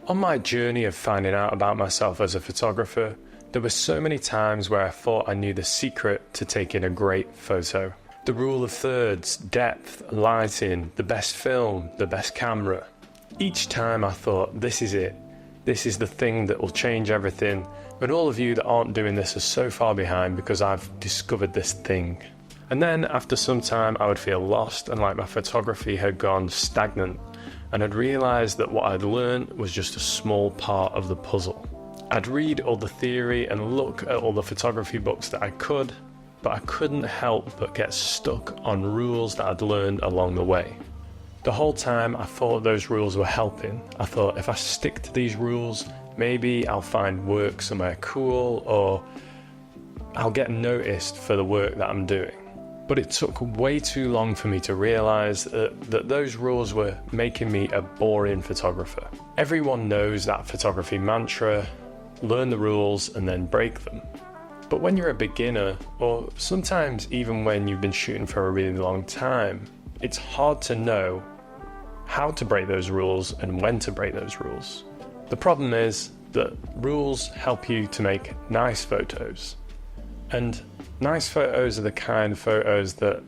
On my journey of finding out about myself as a photographer, there were so many times where I thought I knew the secret to taking a great photo. The rule of thirds, depth, lighting, the best film, the best camera. Each time I thought, this is it. This is the thing that will change everything. But all of you that aren't doing this are so far behind because I've discovered this thing. And then after some time I would feel lost and like my photography had gone stagnant. And I'd realised that what I'd learned was just a small part of the puzzle. I'd read all the theory and look at all the photography books that I could, but I couldn't help but get stuck on rules that I'd learned along the way. The whole time I thought those rules were helping. I thought if I stick to these rules, maybe I'll find work somewhere cool or I'll get noticed for the work that I'm doing. But it took way too long for me to realise that those rules were making me a boring photographer. Everyone knows that photography mantra, learn the rules and then break them. But when you're a beginner, or sometimes even when you've been shooting for a really long time, it's hard to know how to break those rules and when to break those rules. The problem is that rules help you to make nice photos. And nice photos are the kind of photos that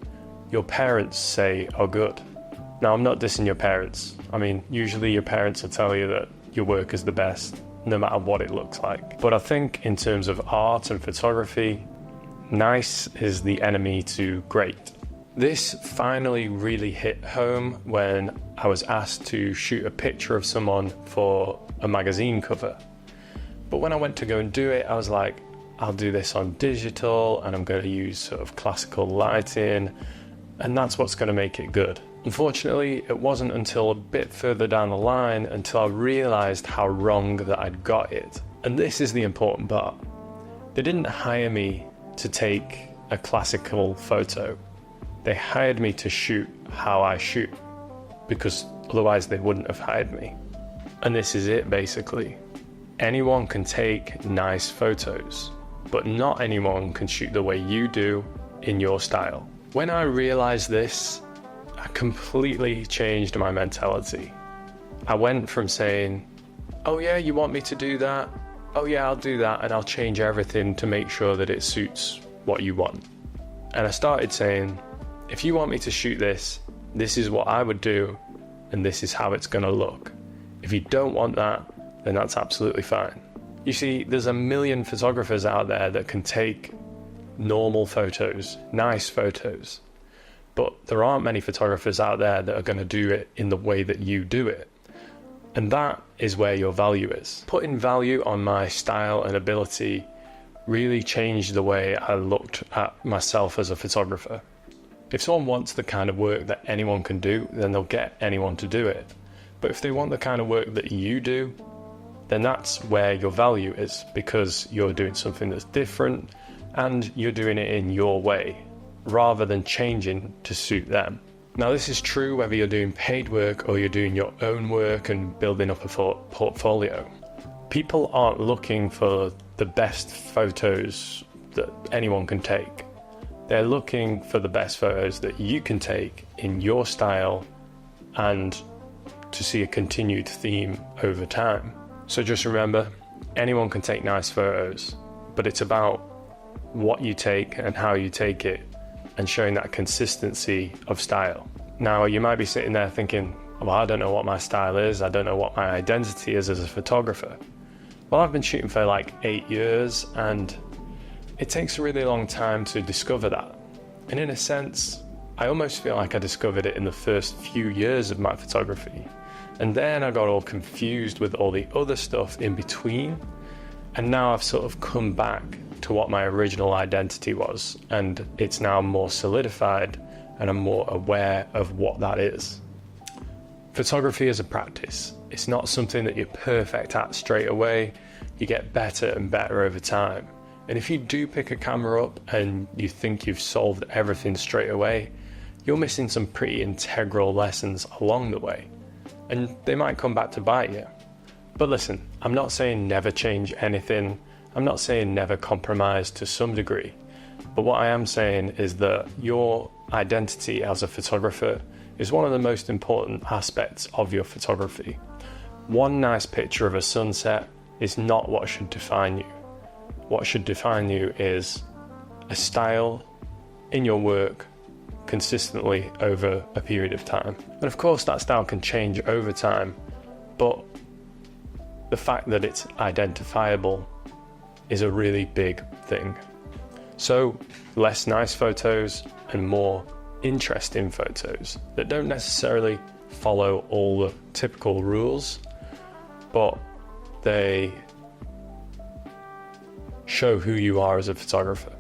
your parents say are good. Now, I'm not dissing your parents. I mean, usually your parents will tell you that your work is the best, no matter what it looks like. But I think in terms of art and photography, nice is the enemy to great. This finally really hit home when I was asked to shoot a picture of someone for a magazine cover. But when I went to go and do it, I was like, I'll do this on digital and I'm going to use sort of classical lighting and that's what's going to make it good. Unfortunately, it wasn't until a bit further down the line until I realised how wrong that I'd got it. And this is the important part. They didn't hire me to take a classical photo. They hired me to shoot how I shoot, because otherwise they wouldn't have hired me. And this is it basically. Anyone can take nice photos, but not anyone can shoot the way you do in your style. When I realized this, I completely changed my mentality. I went from saying, oh yeah, you want me to do that? Oh yeah, I'll do that, and I'll change everything to make sure that it suits what you want. And I started saying, if you want me to shoot this, this is what I would do, and this is how it's going to look. If you don't want that, then that's absolutely fine. You see, there's a million photographers out there that can take normal photos, nice photos, but there aren't many photographers out there that are going to do it in the way that you do it. And that is where your value is. Putting value on my style and ability really changed the way I looked at myself as a photographer. If someone wants the kind of work that anyone can do, then they'll get anyone to do it. But if they want the kind of work that you do, then that's where your value is, because you're doing something that's different and you're doing it in your way, rather than changing to suit them. Now, this is true whether you're doing paid work or you're doing your own work and building up a portfolio. People aren't looking for the best photos that anyone can take. They're looking for the best photos that you can take in your style and to see a continued theme over time. So just remember, anyone can take nice photos, but it's about what you take and how you take it and showing that consistency of style. Now, you might be sitting there thinking, well, I don't know what my style is. I don't know what my identity is as a photographer. Well, I've been shooting for like 8 years and it takes a really long time to discover that. And in a sense, I almost feel like I discovered it in the first few years of my photography. And then I got all confused with all the other stuff in between. And now I've sort of come back to what my original identity was. And it's now more solidified and I'm more aware of what that is. Photography is a practice. It's not something that you're perfect at straight away. You get better and better over time. And if you do pick a camera up and you think you've solved everything straight away, you're missing some pretty integral lessons along the way. And they might come back to bite you. But listen, I'm not saying never change anything. I'm not saying never compromise to some degree. But what I am saying is that your identity as a photographer is one of the most important aspects of your photography. One nice picture of a sunset is not what should define you. What should define you is a style in your work consistently over a period of time. And of course that style can change over time, but the fact that it's identifiable is a really big thing. So less nice photos and more interesting photos that don't necessarily follow all the typical rules, but they show who you are as a photographer.